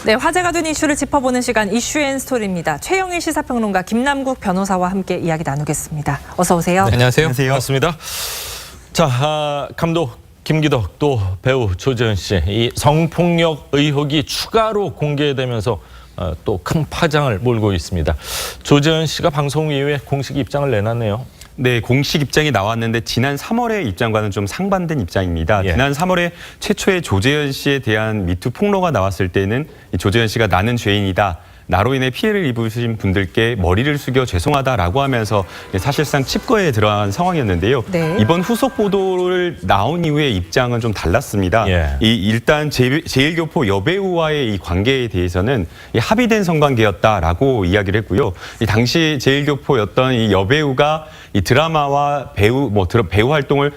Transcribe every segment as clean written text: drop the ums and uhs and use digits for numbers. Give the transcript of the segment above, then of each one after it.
네, 화제가 된 이슈를 짚어보는 시간 이슈앤스토리입니다. 최영일 시사평론가 김남국 변호사와 함께 이야기 나누겠습니다. 어서 오세요. 네, 안녕하세요. 반갑습니다. 자, 감독 김기덕 또 배우 조재현 씨, 이 성폭력 의혹이 추가로 공개되면서 또 큰 파장을 몰고 있습니다. 조재현 씨가 방송 이후에 공식 입장을 내놨네요. 네, 공식 입장이 나왔는데 지난 3월의 입장과는 좀 상반된 입장입니다. 예. 지난 3월에 최초의 조재현 씨에 대한 미투 폭로가 나왔을 때는 이 조재현 씨가 나는 죄인이다. 나로 인해 피해를 입으신 분들께 머리를 숙여 죄송하다라고 하면서 사실상 칩거에 들어간 상황이었는데요. 네. 이번 후속 보도를 나온 이후의 입장은 좀 달랐습니다. 예. 일단 제1교포 여배우와의 이 관계에 대해서는 이 합의된 성관계였다라고 이야기를 했고요. 이 당시 제1교포였던 이 여배우가 이 드라마와 배우 활동을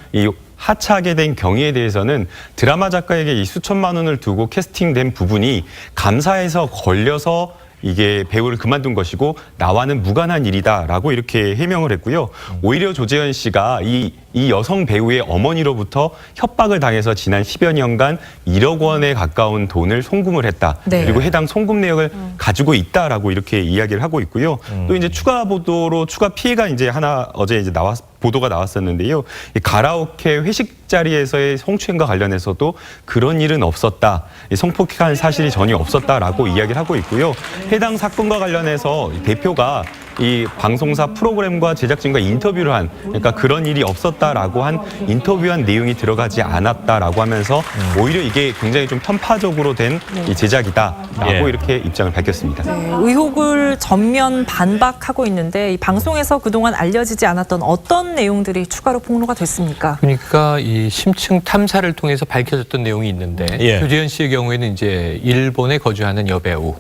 하차하게 된 경위에 대해서는 드라마 작가에게 이 수천만 원을 두고 캐스팅된 부분이 감사해서 걸려서 이게 배우를 그만둔 것이고 나와는 무관한 일이다라고 이렇게 해명을 했고요. 오히려 조재현 씨가 이 여성 배우의 어머니로부터 협박을 당해서 지난 10여 년간 1억 원에 가까운 돈을 송금을 했다. 네. 그리고 해당 송금 내역을 가지고 있다라고 이렇게 이야기를 하고 있고요. 또 이제 추가 보도로 추가 피해가 이제 어제 이제 보도가 나왔었는데요. 이 가라오케 회식 자리에서의 성추행과 관련해서도 그런 일은 없었다. 성폭행한 사실이 전혀 없었다라고 이야기를 하고 있고요. 해당 사건과 관련해서 대표가 이 방송사 프로그램과 제작진과 인터뷰를 한, 그러니까 그런 일이 없었다라고 한 인터뷰한 내용이 들어가지 않았다라고 하면서 오히려 이게 굉장히 좀 편파적으로 된 이 제작이다라고 예. 이렇게 입장을 밝혔습니다. 네, 의혹을 전면 반박하고 있는데 이 방송에서 그동안 알려지지 않았던 어떤 내용들이 추가로 폭로가 됐습니까? 그러니까 이 심층 탐사를 통해서 밝혀졌던 내용이 있는데 예. 조재현 씨의 경우에는 이제 일본에 거주하는 여배우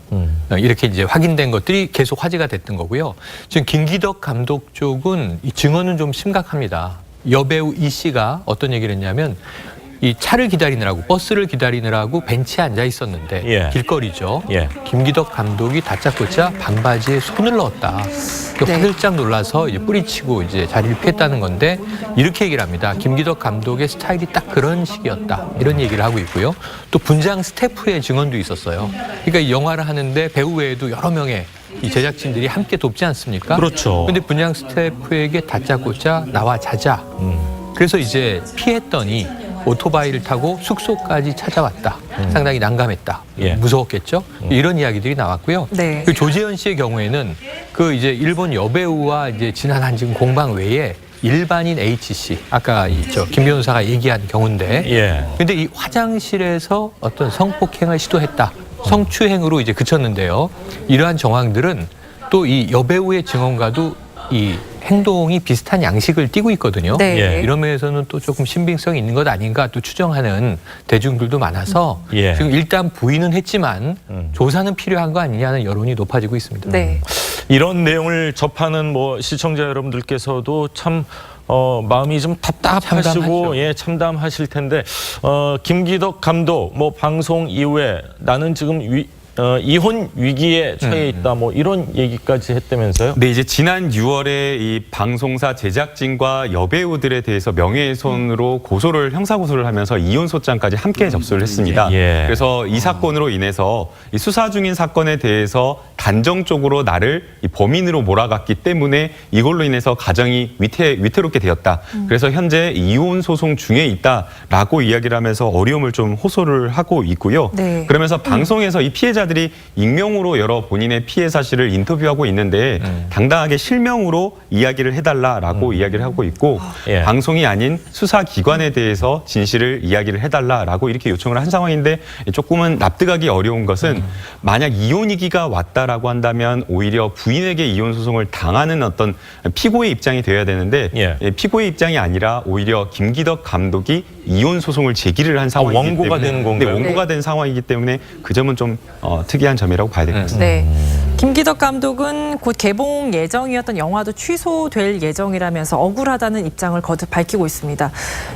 이렇게 이제 확인된 것들이 계속 화제가 됐던 거고요. 지금 김기덕 감독 쪽은 이 증언은 좀 심각합니다. 여배우 이 씨가 어떤 얘기를 했냐면 이 차를 기다리느라고 버스를 기다리느라고 벤치에 앉아 있었는데 예. 길거리죠. 예. 김기덕 감독이 다짜고짜 반바지에 손을 넣었다. 네. 화들짝 놀라서 이제 뿌리치고 이제 자리를 피했다는 건데 이렇게 얘기를 합니다. 김기덕 감독의 스타일이 딱 그런 식이었다. 이런 얘기를 하고 있고요. 또 분장 스태프의 증언도 있었어요. 그러니까 이 영화를 하는데 배우 외에도 여러 명의 이 제작진들이 함께 돕지 않습니까? 그렇죠. 근데 분장 스태프에게 다짜고짜 나와 자자. 그래서 이제 피했더니 오토바이를 타고 숙소까지 찾아왔다. 상당히 난감했다. 예. 무서웠겠죠? 이런 이야기들이 나왔고요. 네. 그 조재현 씨의 경우에는 그 이제 일본 여배우와 이제 지난 한 지금 공방 외에 일반인 H씨, 아까 김 변호사가 얘기한 경우인데, 예. 근데 이 화장실에서 어떤 성폭행을 시도했다. 성추행으로 이제 그쳤는데요. 이러한 정황들은 또 이 여배우의 증언과도 이 행동이 비슷한 양식을 띠고 있거든요. 네. 예. 이런 면에서는 또 조금 신빙성이 있는 것 아닌가 또 추정하는 대중들도 많아서 예. 지금 일단 부인은 했지만 조사는 필요한 거 아니냐는 여론이 높아지고 있습니다. 네. 이런 내용을 접하는 시청자 여러분들께서도 참 마음이 좀 답답하시고 참담하죠. 예, 참담하실 텐데 김기덕 감독 방송 이후에 나는 지금 이혼 위기에 처해 있다 이런 얘기까지 했다면서요? 네, 이제 지난 6월에 이 방송사 제작진과 여배우들에 대해서 명예훼손으로 형사고소를 하면서 이혼소장까지 함께 접수를 했습니다. 예. 그래서 이 사건으로 인해서 이 수사 중인 사건에 대해서 단정적으로 나를 이 범인으로 몰아갔기 때문에 이걸로 인해서 가정이 위태롭게 되었다. 그래서 현재 이혼 소송 중에 있다라고 이야기를 하면서 어려움을 좀 호소를 하고 있고요. 네. 그러면서 방송에서 이 피해자들이 익명으로 여러 본인의 피해 사실을 인터뷰하고 있는데 당당하게 실명으로 이야기를 해달라라고 이야기를 하고 있고 예. 방송이 아닌 수사기관에 대해서 진실을 이야기를 해달라라고 이렇게 요청을 한 상황인데 조금은 납득하기 어려운 것은 만약 이혼 위기가 왔다라고 한다면 오히려 부인에게 이혼 소송을 당하는 어떤 피고의 입장이 되어야 되는데 예. 피고의 입장이 아니라 오히려 김기덕 감독이 이혼 소송을 제기를 한 상황이기 원고가 때문에 된 건가요? 네, 원고가 된 상황이기 때문에 그 점은 좀 특이한 점이라고 봐야 될 것 같습니다. 네. 김기덕 감독은 곧 개봉 예정이었던 영화도 취소될 예정이라면서 억울하다는 입장을 거듭 밝히고 있습니다.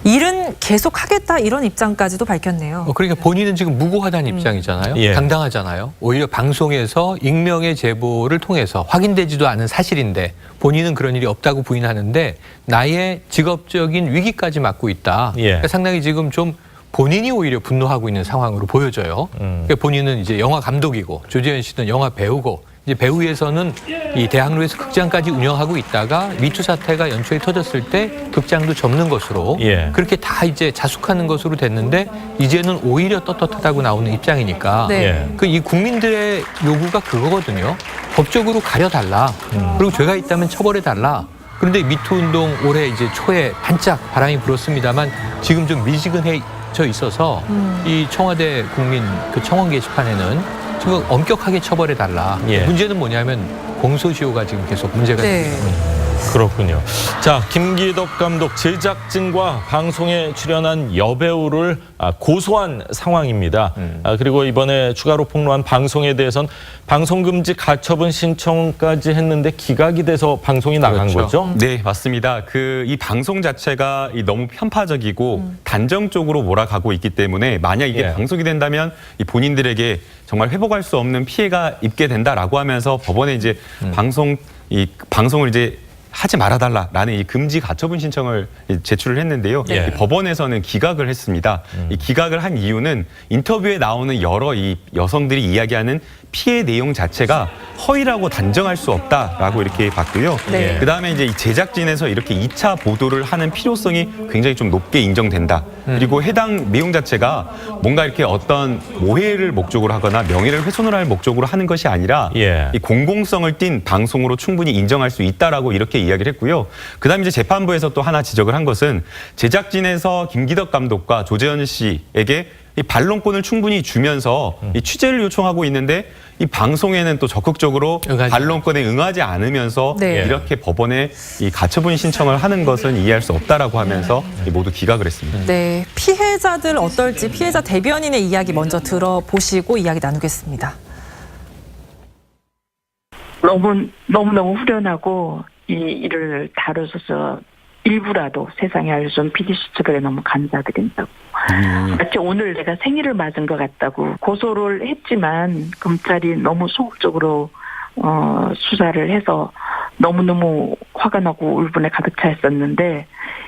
일은 계속하겠다 이런 입장까지도 밝혔네요. 그러니까 본인은 지금 무고하다는 입장이잖아요. 예. 당당하잖아요. 오히려 방송에서 익명의 제보를 통해서 확인되지도 않은 사실인데 본인은 그런 일이 없다고 부인하는데 나의 직업적인 위기까지 맞고 있다. 예. 그러니까 상당히 지금 좀 본인이 오히려 분노하고 있는 상황으로 보여져요. 그러니까 본인은 이제 영화 감독이고 조재현 씨는 영화 배우고 이제 배우에서는 이 대학로에서 극장까지 운영하고 있다가 미투 사태가 연초에 터졌을 때 극장도 접는 것으로 예. 그렇게 다 이제 자숙하는 것으로 됐는데 이제는 오히려 떳떳하다고 나오는 입장이니까 네. 예. 그 이 국민들의 요구가 그거거든요. 법적으로 가려달라. 그리고 죄가 있다면 처벌해달라. 그런데 미투 운동 올해 이제 초에 반짝 바람이 불었습니다만 지금 좀 미지근해져 있어서 이 청와대 국민 그 청원 게시판에는 지금 엄격하게 처벌해달라. 예. 문제는 뭐냐면 공소시효가 지금 계속 문제가 네. 되고 있습니다. 그렇군요. 자, 김기덕 감독 제작진과 방송에 출연한 여배우를 고소한 상황입니다. 그리고 이번에 추가로 폭로한 방송에 대해선 방송금지 가처분 신청까지 했는데 기각이 돼서 방송이 나간 그렇죠. 거죠? 네, 맞습니다. 이 방송 자체가 너무 편파적이고 단정적으로 몰아가고 있기 때문에 만약 이게 예. 방송이 된다면 이 본인들에게 정말 회복할 수 없는 피해가 입게 된다라고 하면서 법원에 이제 방송을 이제 하지 말아달라라는 이 금지 가처분 신청을 제출을 했는데요. 예. 이 법원에서는 기각을 했습니다. 이 기각을 한 이유는 인터뷰에 나오는 여러 이 여성들이 이야기하는 피해 내용 자체가 허위라고 단정할 수 없다라고 이렇게 봤고요. 네. 그다음에 이제 이 제작진에서 이렇게 2차 보도를 하는 필요성이 굉장히 좀 높게 인정된다. 그리고 해당 내용 자체가 뭔가 이렇게 어떤 모해를 목적으로 하거나 명예를 훼손을 할 목적으로 하는 것이 아니라 예. 이 공공성을 띈 방송으로 충분히 인정할 수 있다라고 이렇게 이야기를 했고요. 그다음에 이제 재판부에서 또 하나 지적을 한 것은 제작진에서 김기덕 감독과 조재현 씨에게 이 반론권을 충분히 주면서 이 취재를 요청하고 있는데 이 방송에는 또 적극적으로 응하지 반론권에 응하지 않으면서 네. 이렇게 법원에 이 가처분 신청을 하는 것은 이해할 수 없다라고 하면서 모두 기각을 했습니다. 네, 피해자들 어떨지 피해자 대변인의 이야기 먼저 들어보시고 이야기 나누겠습니다. 너무너무 후련하고 이 일을 다뤄줘서 일부라도 세상에 알려준 PD수첩에 너무 감사드린다고. 마치 오늘 내가 생일을 맞은 것 같다고. 고소를 했지만 검찰이 너무 소극적으로 수사를 해서 너무너무 화가 나고 울분에 가득 차 있었는데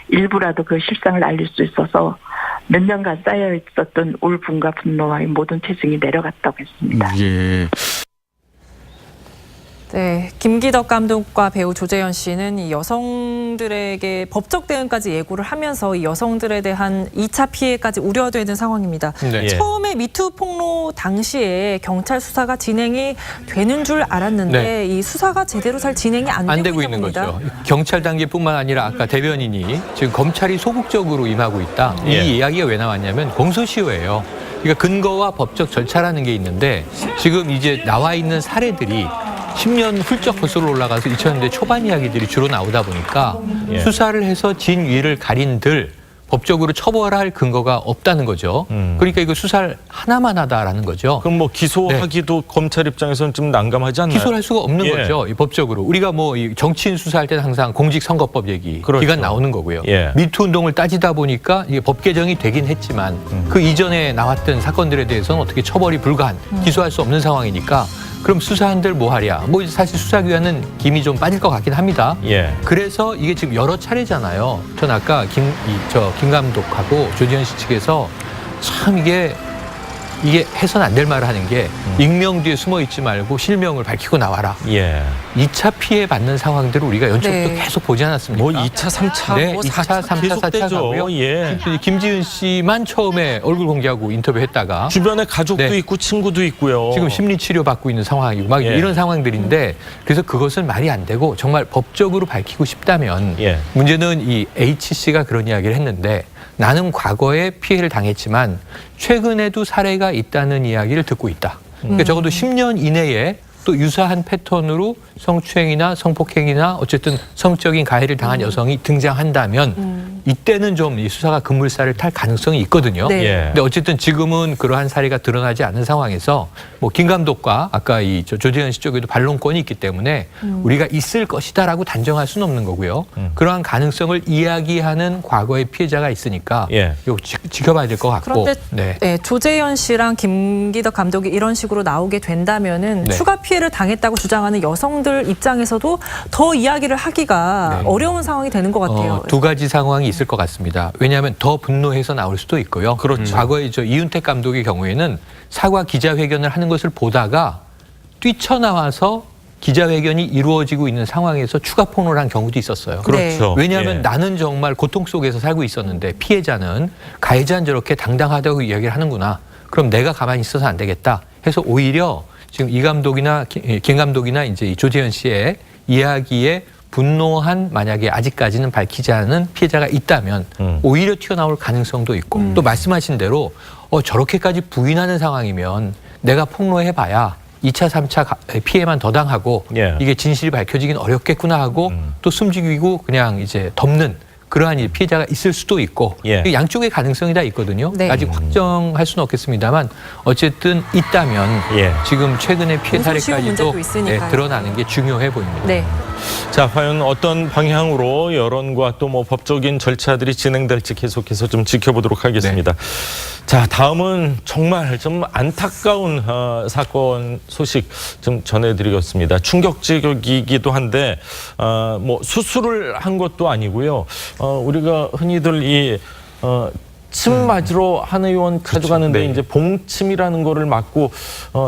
일부라도 그 실상을 알릴 수 있어서 몇 년간 쌓여 있었던 울분과 분노와 이 모든 체증이 내려갔다고 했습니다. 예. 네, 김기덕 감독과 배우 조재현 씨는 이 여성들에게 법적 대응까지 예고를 하면서 이 여성들에 대한 2차 피해까지 우려되는 상황입니다. 네. 예. 처음에 미투 폭로 당시에 경찰 수사가 진행이 되는 줄 알았는데 네. 이 수사가 제대로 잘 진행이 안 되고 있는 겁니다. 거죠. 경찰 단계뿐만 아니라 아까 대변인이 지금 검찰이 소극적으로 임하고 있다. 예. 이 이야기가 왜 나왔냐면 공소시효예요. 그러니까 근거와 법적 절차라는 게 있는데 지금 이제 나와 있는 사례들이 10년 훌쩍 거슬러 올라가서 2000년대 초반 이야기들이 주로 나오다 보니까 예. 수사를 해서 진위를 가린들 법적으로 처벌할 근거가 없다는 거죠. 그러니까 이거 수사를 하나만 하다라는 거죠. 그럼 뭐 기소하기도 검찰 입장에서는 좀 난감하지 않나요? 기소를 할 수가 없는 예. 거죠. 이 법적으로. 우리가 뭐 이 정치인 수사할 때는 항상 공직선거법 얘기 그렇죠. 기간 나오는 거고요. 예. 미투 운동을 따지다 보니까 이게 법 개정이 되긴 했지만 그 이전에 나왔던 사건들에 대해서는 어떻게 처벌이 불가한 기소할 수 없는 상황이니까 그럼 수사한들 뭐 하랴. 뭐 사실 수사기관은 김이 좀 빠질 것 같긴 합니다. 예. 그래서 이게 지금 여러 차례잖아요. 전 아까 김 감독하고 조지현 씨 측에서 참 이게 해서는 안 될 말을 하는 게 익명 뒤에 숨어 있지 말고 실명을 밝히고 나와라. 예. 2차 피해 받는 상황들을 우리가 연초부터 네. 계속 보지 않았습니까? 뭐 2차, 3차, 네, 뭐 2차, 3차, 4차 계속되죠. 가고요. 예. 김지은 씨만 처음에 얼굴 공개하고 인터뷰했다가 주변에 가족도 네. 있고 친구도 있고요. 지금 심리 치료 받고 있는 상황이고 막 예. 이런 상황들인데 그래서 그것은 말이 안 되고 정말 법적으로 밝히고 싶다면 예. 문제는 이 H 씨가 그런 이야기를 했는데 나는 과거에 피해를 당했지만 최근에도 사례가 있다는 이야기를 듣고 있다. 그러니까 적어도 10년 이내에 또 유사한 패턴으로 성추행이나 성폭행이나 어쨌든 성적인 가해를 당한 여성이 등장한다면 이때는 좀 이 수사가 급물살을 탈 가능성이 있거든요. 네. 예. 근데 어쨌든 지금은 그러한 사례가 드러나지 않은 상황에서 뭐 김 감독과 아까 이 조재현 씨 쪽에도 반론권이 있기 때문에 우리가 있을 것이다라고 단정할 수는 없는 거고요. 그러한 가능성을 이야기하는 과거의 피해자가 있으니까 예. 이거 지켜봐야 될 것 같고. 그런데 네, 조재현 씨랑 김기덕 감독이 이런 식으로 나오게 된다면은 네. 추가 피해를 당했다고 주장하는 여성들 입장에서도 더 이야기를 하기가 네. 어려운 상황이 되는 것 같아요. 두 가지 상황이 있을 것 같습니다. 왜냐하면 더 분노해서 나올 수도 있고요. 그렇죠. 과거에 이윤택 감독의 경우에는 사과 기자회견을 하는 것을 보다가 뛰쳐나와서 기자회견이 이루어지고 있는 상황에서 추가 폭로를 한 경우도 있었어요. 그렇죠. 왜냐하면 예. 나는 정말 고통 속에서 살고 있었는데 피해자는 가해자는 저렇게 당당하다고 이야기를 하는구나. 그럼 내가 가만히 있어서 안 되겠다 해서 오히려 지금 이 감독이나 김 감독이나 이제 이 조재현 씨의 이야기에 분노한 만약에 아직까지는 밝히지 않은 피해자가 있다면 오히려 튀어나올 가능성도 있고 또 말씀하신 대로 저렇게까지 부인하는 상황이면 내가 폭로해봐야 2차, 3차 피해만 더 당하고 예. 이게 진실이 밝혀지긴 어렵겠구나 하고 또 숨죽이고 그냥 이제 덮는 그러한 이 피해자가 있을 수도 있고 예. 양쪽의 가능성이 다 있거든요. 네. 아직 확정할 수는 없겠습니다만 어쨌든 있다면 예. 지금 최근의 피해 공소시효 사례까지도 문제도 있으니까요. 드러나는 게 중요해 보입니다. 네. 자, 과연 어떤 방향으로 여론과 또 뭐 법적인 절차들이 진행될지 계속해서 좀 지켜보도록 하겠습니다. 자, 다음은 정말 좀 안타까운 사건 소식 좀 전해드리겠습니다. 충격적이기도 한데 뭐 수술을 한 것도 아니고요. 우리가 흔히들 침 맞으러 한 의원 가져가는데 네. 이제 봉침이라는 거를 맞고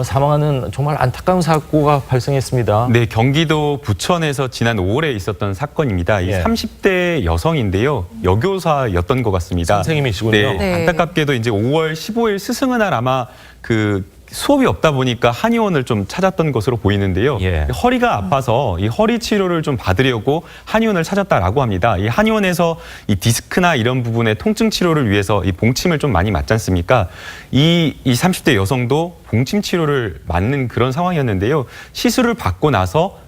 사망하는 정말 안타까운 사고가 발생했습니다. 네, 경기도 부천에서 지난 5월에 있었던 사건입니다. 이 예. 30대 여성인데요. 여교사였던 것 같습니다. 선생님이시군요. 네, 네. 안타깝게도 이제 5월 15일 스승의 날 아마 그 수업이 없다 보니까 한의원을 좀 찾았던 것으로 보이는데요. 예. 허리가 아파서 이 허리 치료를 좀 받으려고 한의원을 찾았다라고 합니다. 이 한의원에서 이 디스크나 이런 부분의 통증 치료를 위해서 이 봉침을 좀 많이 맞지 않습니까? 이 30대 여성도 봉침 치료를 맞는 그런 상황이었는데요. 시술을 받고 나서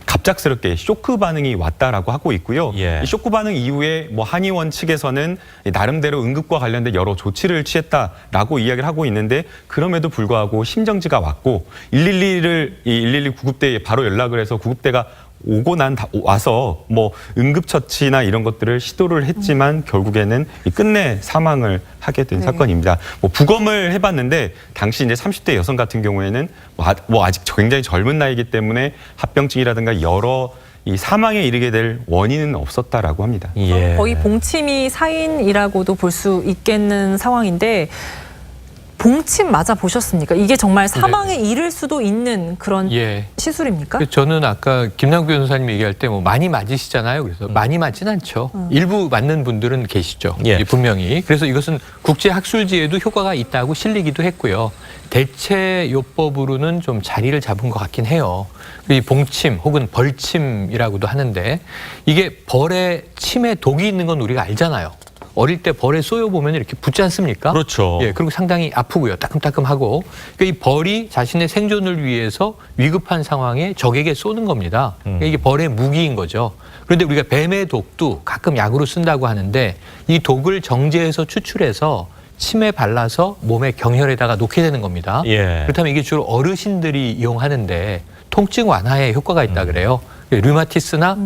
갑작스럽게 쇼크 반응이 왔다라고 하고 있고요. 예. 이 쇼크 반응 이후에 뭐 한의원 측에서는 나름대로 응급과 관련된 여러 조치를 취했다라고 이야기를 하고 있는데 그럼에도 불구하고 심정지가 왔고 112 구급대에 바로 연락을 해서 구급대가 오고 와서 뭐 응급처치나 이런 것들을 시도를 했지만 결국에는 끝내 사망을 하게 된 사건입니다. 뭐 부검을 해봤는데 당시 이제 30대 여성 같은 경우에는 뭐 아직 굉장히 젊은 나이이기 때문에 합병증이라든가 여러 이 사망에 이르게 될 원인은 없었다라고 합니다. 예. 거의 봉침이 사인이라고도 볼 수 있겠는 상황인데 봉침 맞아 보셨습니까? 이게 정말 사망에 이를 수도 있는 그런 예. 시술입니까? 저는 아까 김남구 변호사님 얘기할 때 뭐 많이 맞으시잖아요. 그래서 많이 맞진 않죠. 일부 맞는 분들은 계시죠. 예. 분명히. 그래서 이것은 국제학술지에도 효과가 있다고 실리기도 했고요. 대체요법으로는 좀 자리를 잡은 것 같긴 해요. 이 봉침 혹은 벌침이라고도 하는데 이게 벌에 침에 독이 있는 건 우리가 알잖아요. 어릴 때 벌에 쏘여 보면 이렇게 붙지 않습니까? 그렇죠. 예, 그리고 상당히 아프고요. 따끔따끔하고. 그러니까 이 벌이 자신의 생존을 위해서 위급한 상황에 적에게 쏘는 겁니다. 그러니까 이게 벌의 무기인 거죠. 그런데 우리가 뱀의 독도 가끔 약으로 쓴다고 하는데 이 독을 정제해서 추출해서 침에 발라서 몸의 경혈에다가 놓게 되는 겁니다. 예. 그렇다면 이게 주로 어르신들이 이용하는데 통증 완화에 효과가 있다 그래요. 류마티즘이나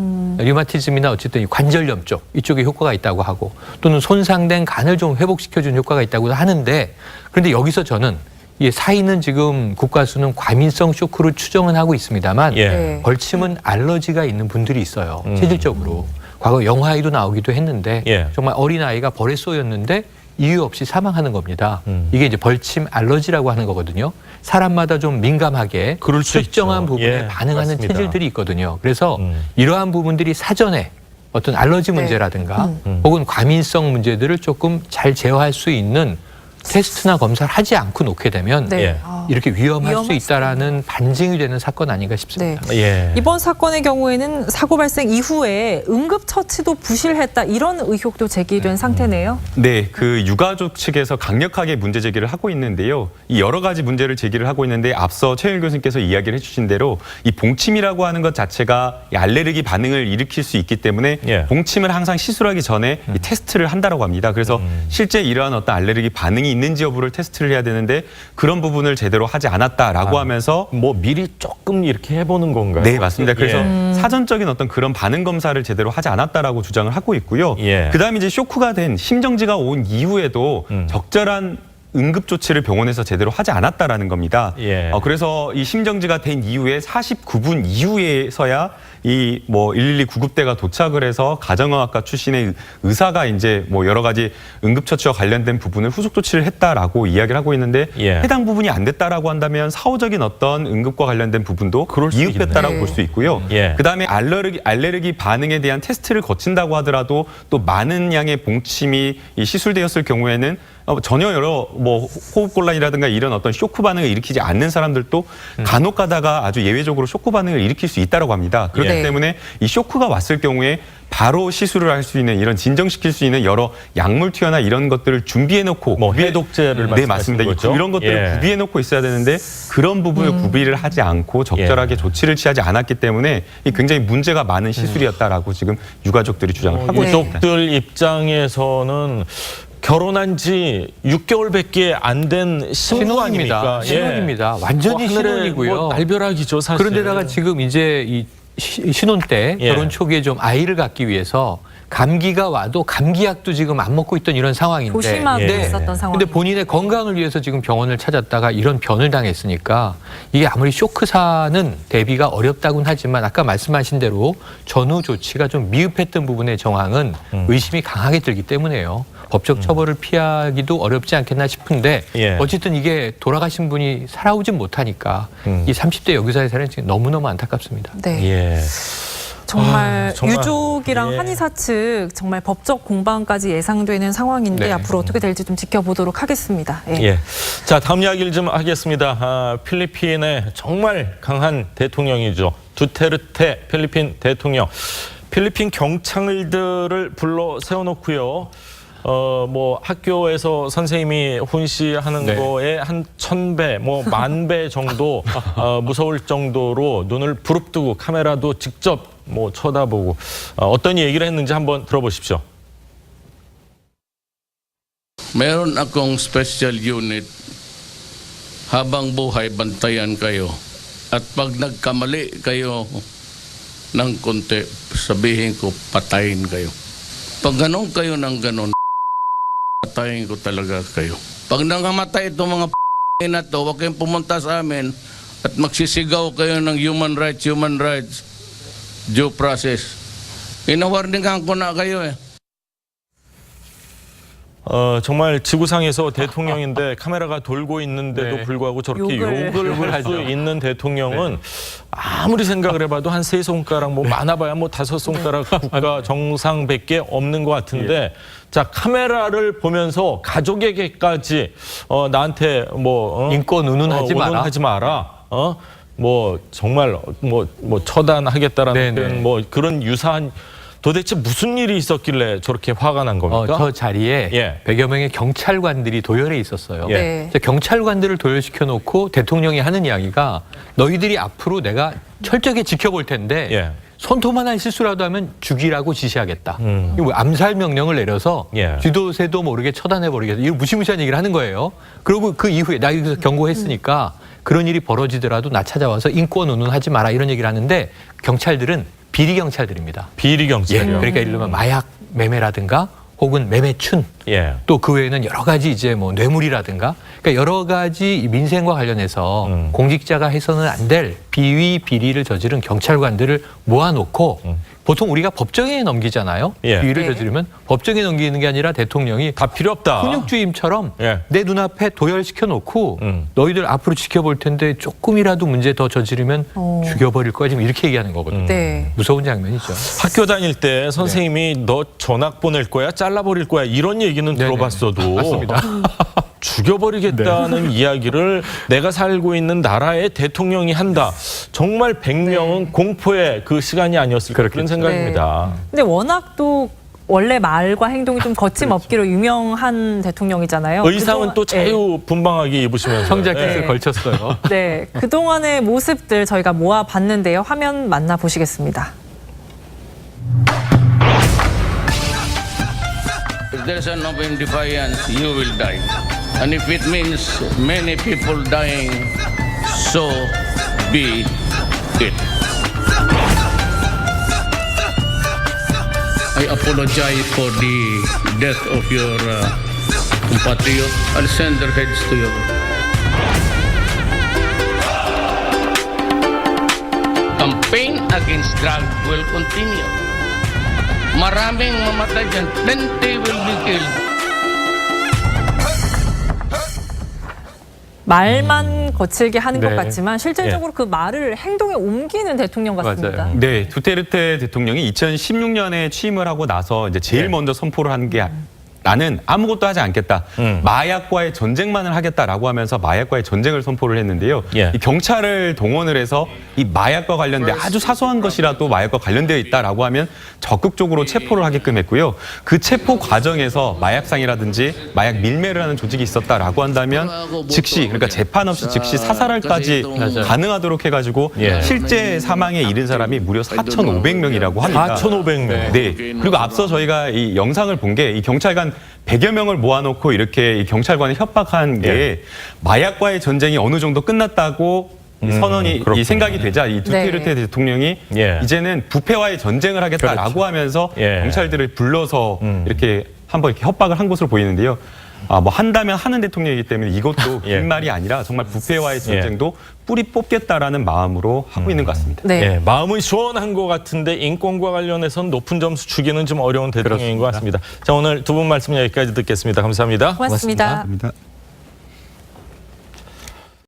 어쨌든 이 관절염 쪽 이쪽에 효과가 있다고 하고 또는 손상된 간을 좀 회복시켜주는 효과가 있다고 하는데 그런데 여기서 저는 이 사인은 지금 국가수는 과민성 쇼크로 추정은 하고 있습니다만 예. 네. 벌침은 알러지가 있는 분들이 있어요. 체질적으로. 과거 영화에도 나오기도 했는데 예. 정말 어린아이가 벌에 쏘였는데 이유 없이 사망하는 겁니다. 이게 이제 벌침 알러지라고 하는 거거든요. 사람마다 좀 민감하게 그럴 수 특정한 있죠. 부분에 예, 반응하는 맞습니다. 체질들이 있거든요. 그래서 이러한 부분들이 사전에 어떤 알러지 문제라든가 혹은 과민성 문제들을 조금 잘 제어할 수 있는 테스트나 검사를 하지 않고 놓게 되면 네. 예. 이렇게 위험할 수 위험할 있다라는 반증이 되는 사건 아닌가 싶습니다. 네. 예. 이번 사건의 경우에는 사고 발생 이후에 응급처치도 부실했다 이런 의혹도 제기된 상태네요. 네, 그 유가족 측에서 강력하게 문제 제기를 하고 있는데요. 이 여러 가지 문제를 제기를 하고 있는데 앞서 최윤 교수님께서 이야기를 해주신 대로 이 봉침이라고 하는 것 자체가 이 알레르기 반응을 일으킬 수 있기 때문에 예. 봉침을 항상 시술하기 전에 이 테스트를 한다고 합니다. 그래서 실제 이러한 어떤 알레르기 반응이 있는지 여부를 테스트를 해야 되는데 그런 부분을 제대로 하지 않았다라고 하면서 뭐 미리 조금 이렇게 해보는 건가요? 네, 맞습니다. 그래서 예. 사전적인 어떤 그런 반응 검사를 제대로 하지 않았다라고 주장을 하고 있고요. 예. 그다음에 이제 쇼크가 된 심정지가 온 이후에도 적절한 응급 조치를 병원에서 제대로 하지 않았다라는 겁니다. 예. 그래서 이 심정지가 된 이후에 49분 이후에서야 이 뭐 112 구급대가 도착을 해서 가정의학과 출신의 의사가 이제 뭐 여러 가지 응급처치와 관련된 부분을 후속 조치를 했다라고 이야기를 하고 있는데 예. 해당 부분이 안 됐다라고 한다면 사후적인 어떤 응급과 관련된 부분도 그럴 수 미흡했다라고 있겠네. 볼 수 있고요. 예. 그다음에 알레르기 반응에 대한 테스트를 거친다고 하더라도 또 많은 양의 봉침이 이 시술되었을 경우에는 전혀 여러 뭐 호흡곤란이라든가 이런 어떤 쇼크 반응을 일으키지 않는 사람들도 간혹 가다가 아주 예외적으로 쇼크 반응을 일으킬 수 있다고 합니다. 그렇기 네. 때문에 이 쇼크가 왔을 경우에 바로 시술을 할 수 있는 이런 진정시킬 수 있는 여러 약물 투여나 이런 것들을 준비해 놓고 뭐 해독제를 네, 맞습니다. 거죠? 이런 것들을 예. 구비해 놓고 있어야 되는데 그런 부분을 구비를 하지 않고 적절하게 조치를 취하지 않았기 때문에 이 굉장히 문제가 많은 시술이었다라고 지금 유가족들이 주장을 하고 있습니다. 유족들 입장에서는 결혼한 지 6개월밖에 안 된 신부 아닙니까? 신혼입니다. 완전히 하늘에 신혼이고요. 뭐 날벼락이죠, 사실. 그런데다가 지금 이제 이 신혼 때 예. 결혼 초기에 좀 아이를 갖기 위해서 감기가 와도 감기약도 지금 안 먹고 있던 이런 상황인데 조심하고 예. 있었던 상황. 근데 본인의 건강을 위해서 지금 병원을 찾았다가 이런 변을 당했으니까 이게 아무리 쇼크사는 대비가 어렵다고는 하지만 아까 말씀하신 대로 전후 조치가 좀 미흡했던 부분의 정황은 의심이 강하게 들기 때문에요. 법적 처벌을 피하기도 어렵지 않겠나 싶은데 예. 어쨌든 이게 돌아가신 분이 살아오진 못하니까 이 30대 여기사의 사례는 지금 너무너무 안타깝습니다. 네. 예. 정말, 정말, 유족이랑 예. 한의사 측 정말 법적 공방까지 예상되는 상황인데 네. 앞으로 어떻게 될지 좀 지켜보도록 하겠습니다. 예. 예. 자, 다음 이야기를 좀 하겠습니다. 필리핀의 정말 강한 대통령이죠. 두테르테 필리핀 대통령. 필리핀 경찰들을 불러 세워놓고요. 뭐 학교에서 선생님이 훈시하는 네. 거에 한 1000배, 뭐 10,000배 정도 무서울 정도로 눈을 부릅뜨고 카메라도 직접 뭐 쳐다보고 어떤 얘기를 했는지 한번 들어보십시오. Meron akong special unit. Habang buhay, bantayan kayo. At pag nagkamali kayo ng konti, sabihin ko, patayin kayo. Pag ganon kayo ng ganon, patayin ko talaga kayo. Pag nangamatay itong mga na to, huwag kayong pumunta sa amin at magsisigaw kayo ng human rights, due process. Inawarningan ko na kayo eh. 정말 지구상에서 대통령인데 카메라가 돌고 있는데도 네. 불구하고 저렇게 욕을 욕을 할 수 있는 대통령은 아무리 생각을 해봐도 한 3손가락, 뭐 많아봐야 뭐 5손가락 국가 정상밖에 없는 것 같은데 자, 카메라를 보면서 가족에게까지 나한테 뭐 인권 운운하지 마라. 운운하지 마라. 뭐 정말 뭐 처단하겠다라는 네네. 뭐 그런 유사한 도대체 무슨 일이 있었길래 저렇게 화가 난 겁니까? 저 자리에 예. 100여 명의 경찰관들이 도열해 있었어요. 예. 네. 경찰관들을 도열시켜 놓고 대통령이 하는 이야기가 너희들이 앞으로 내가 철저하게 지켜볼 텐데 예. 손톱만한 실수라도 하면 죽이라고 지시하겠다. 이거 뭐 암살 명령을 내려서 예. 쥐도 새도 모르게 처단해버리겠다. 이런 무시무시한 얘기를 하는 거예요. 그리고 그 이후에 나 여기서 경고했으니까 그런 일이 벌어지더라도 나 찾아와서 인권 운운하지 마라 이런 얘기를 하는데 경찰들은 비리 경찰들입니다. 비리 경찰이요. 그러니까 예를 들면 마약 매매라든가 혹은 매매춘 예. 또 그 외에는 여러 가지 이제 뭐 뇌물이라든가 그러니까 여러 가지 민생과 관련해서 공직자가 해서는 안 될 비위 비리를 저지른 경찰관들을 모아놓고 보통 우리가 법정에 넘기잖아요. 예. 비위를 네. 저지르면 법정에 넘기는 게 아니라 대통령이 다 필요 없다. 훈육주임처럼 예. 내 눈앞에 도열시켜 놓고 너희들 앞으로 지켜볼 텐데 조금이라도 문제 더 저지르면 죽여버릴 거야 지금 이렇게 얘기하는 거거든요. 네. 무서운 장면이죠. 학교 다닐 때 선생님이 너 전학 보낼 거야, 잘라버릴 거야 이런 얘기는 네네. 들어봤어도 맞습니다. 죽여버리겠다는 이야기를 내가 살고 있는 나라의 대통령이 한다. 정말 100명은 공포의 그 시간이 아니었을까 그런 생각입니다. 근데 워낙 또 원래 말과 행동이 좀 거침없기로 유명한 대통령이잖아요. 의상은 또 그동안- 자유분방하게 입으시면서 청자켓을 네. 걸쳤어요. 네, 그동안의 모습들 저희가 모아봤는데요. 화면 만나보시겠습니다. If there's an open defiance, you will die. And if it means many people dying, so be it. I apologize for the death of your compatriot. I'll send their heads to you. campaign against drug will continue. Maraming mamatay dyan. Plenty will be killed. 말만 거칠게 하는 것 네. 같지만 실질적으로 그 말을 행동에 옮기는 대통령 같습니다. 맞아요. 네, 두테르테 대통령이 2016년에 취임을 하고 나서 이제 제일 네. 먼저 선포를 한 게 나는 아무것도 하지 않겠다. 마약과의 전쟁만을 하겠다라고 하면서 마약과의 전쟁을 선포를 했는데요. 예. 이 경찰을 동원을 해서 이 마약과 관련된 아주 사소한 것이라도 마약과 관련되어 있다라고 하면 적극적으로 체포를 하게끔 했고요. 그 체포 과정에서 마약상이라든지 마약 밀매를 하는 조직이 있었다라고 한다면 즉시 그러니까 재판 없이 즉시 사살할까지 맞아요. 가능하도록 해가지고 예. 실제 사망에 이른 사람이 무려 4,500명이라고 합니다. 4,500명. 네. 그리고 앞서 저희가 이 영상을 본 게 이 경찰관 100여 명을 모아놓고 이렇게 이 경찰관을 협박한 게 예. 마약과의 전쟁이 어느 정도 끝났다고 이 선언이 그렇군요. 이 생각이 되자 이 두테르테 대통령이 예. 이제는 부패와의 전쟁을 하겠다라고 그렇죠. 하면서 예. 경찰들을 불러서 이렇게 한번 이렇게 협박을 한 것으로 보이는데요. 뭐 한다면 하는 대통령이기 때문에 이것도 예. 긴 말이 아니라 정말 부패와의 전쟁도 뿌리 뽑겠다라는 마음으로 하고 있는 것 같습니다. 네. 예, 마음은 시원한 것 같은데 인권과 관련해서는 높은 점수 주기는 좀 어려운 대통령인 것 같습니다. 자, 오늘 두 분 말씀 여기까지 듣겠습니다. 감사합니다. 고맙습니다. 감사합니다.